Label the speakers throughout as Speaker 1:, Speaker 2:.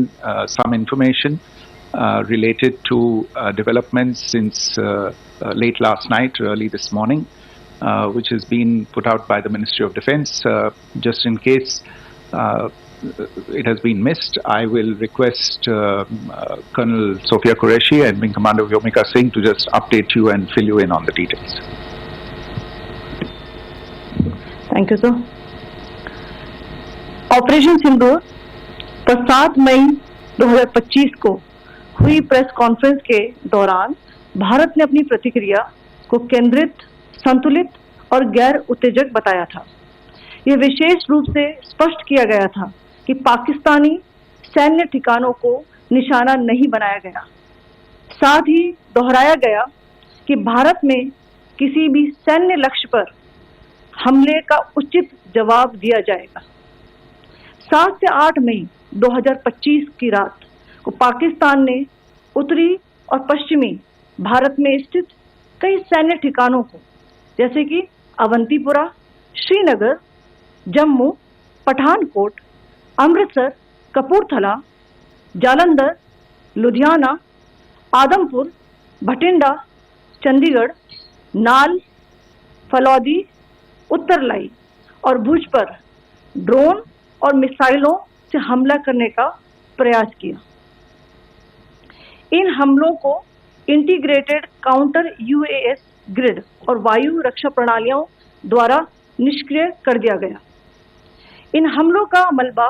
Speaker 1: given some information related to developments since late last night, early this morning, which has been put out by the Ministry of Defence. Just in case it has been missed, I will request Colonel Sophia Qureshi and Wing Commander Vyomika Singh to just update you and fill you in on the details.
Speaker 2: Thank you, sir. Operation Sindoor पर 7 मई 2025 को हुई press conference के दौरान भारत ने अपनी प्रतिक्रिया को केंद्रित, संतुलित और गैर उत्तेजक बताया था। यह विशेष रूप से स्पष्ट किया गया था कि पाकिस्तानी सैन्य ठिकानों को निशाना नहीं बनाया गया। साथ ही दोहराया गया कि भारत में किसी भी सैन्य लक्ष्य पर हमले का उचित जवाब दिया जाएगा। 7 से 8 मई 2025 की रात को पाकिस्तान ने उत्तरी और पश्चिमी भारत में स्थित कई सैन्य ठिकानों को, जैसे कि अवंतीपुरा, श्रीनगर, जम्मू, पठानकोट, अमृतसर, कपूरथला, जालंधर, लुधियाना, आदमपुर, भटिंडा, चंडीगढ़, नाल, फलौदी, उत्तरलाई और भुज पर ड्रोन और मिसाइलों से हमला करने का प्रयास किया। इन हमलों को इंटीग्रेटेड काउंटर यूएस ग्रिड और वायु रक्षा प्रणालियों द्वारा निष्क्रिय कर दिया गया। इन हमलों का मलबा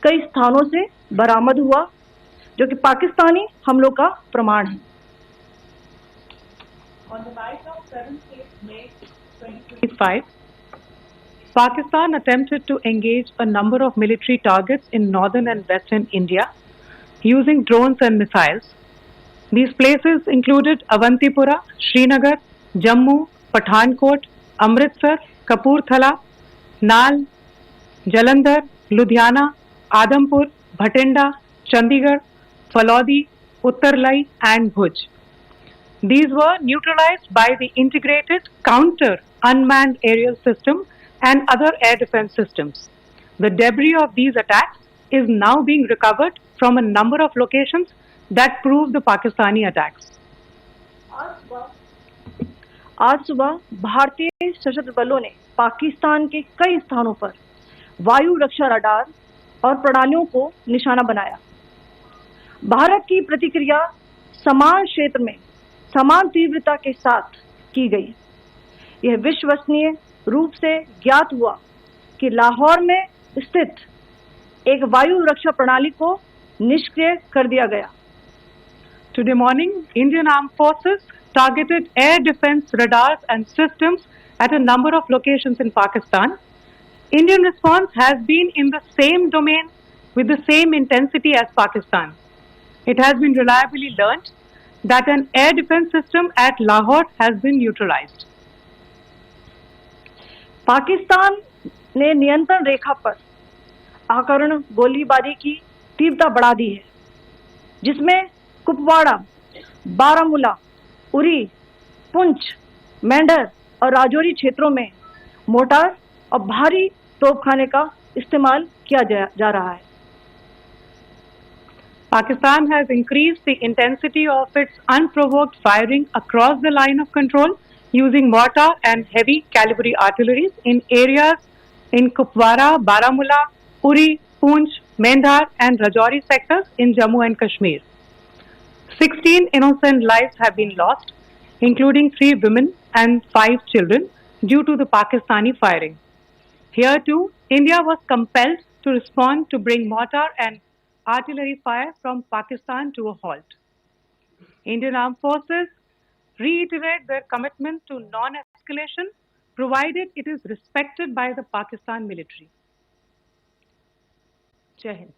Speaker 2: कई स्थानों से बरामद हुआ, जो कि पाकिस्तानी हमलों का प्रमाण है। On the night of 7th May 2025, Pakistan attempted to engage a number of military targets in northern and western India using drones and missiles. These places included Avantipura, Srinagar, Jammu, Pathankot, Amritsar, Kapurthala, Nal, Jalandhar, Ludhiana, Adampur, Bhatinda, Chandigarh, Falodi, Uttarlai and Bhuj. These were neutralized by the integrated counter unmanned aerial system and other air defense systems. The debris of these attacks is now being recovered from a number of locations that prove the Pakistani attacks. आज सुबह भारतीय सशस्त्र बलों ने पाकिस्तान के कई स्थानों पर वायु रक्षा रडार और प्रणालियों को निशाना बनाया। भारत की प्रतिक्रिया समान क्षेत्र में समान तीव्रता के साथ की गई। यह विश्वसनीय रूप से ज्ञात हुआ कि लाहौर में स्थित एक वायु रक्षा प्रणाली को निष्क्रिय कर दिया गया। Today morning, Indian Armed Forces targeted air defense radars and systems at a number of locations in Pakistan. Indian response has been in the same domain with the same intensity as Pakistan. It has been reliably learnt that an air defense system at Lahore has been neutralized. Pakistan ने नियंत्रण रेखा पर आकरण गोलीबारी की तीव्रता बढ़ा दी है, जिसमें कुपवाड़ा, बारामूला, उरी, पुंछ, मेंढर और राजौरी क्षेत्रों में मोर्टार और भारी तोपखाने का इस्तेमाल किया जा रहा है। Pakistan has increased the intensity of its unprovoked firing across the line of control using mortar and heavy calibre artilleries in areas in Kupwara, Baramulla, Uri, Poonch, Mendhar and Rajouri sectors in Jammu and Kashmir. 16 innocent lives have been lost, including 3 women and 5 children, due to the Pakistani firing. Here too, India was compelled to respond to bring mortar and artillery fire from Pakistan to a halt. Indian Armed Forces reiterate their commitment to non-escalation, provided it is respected by the Pakistan military. Jai Hind.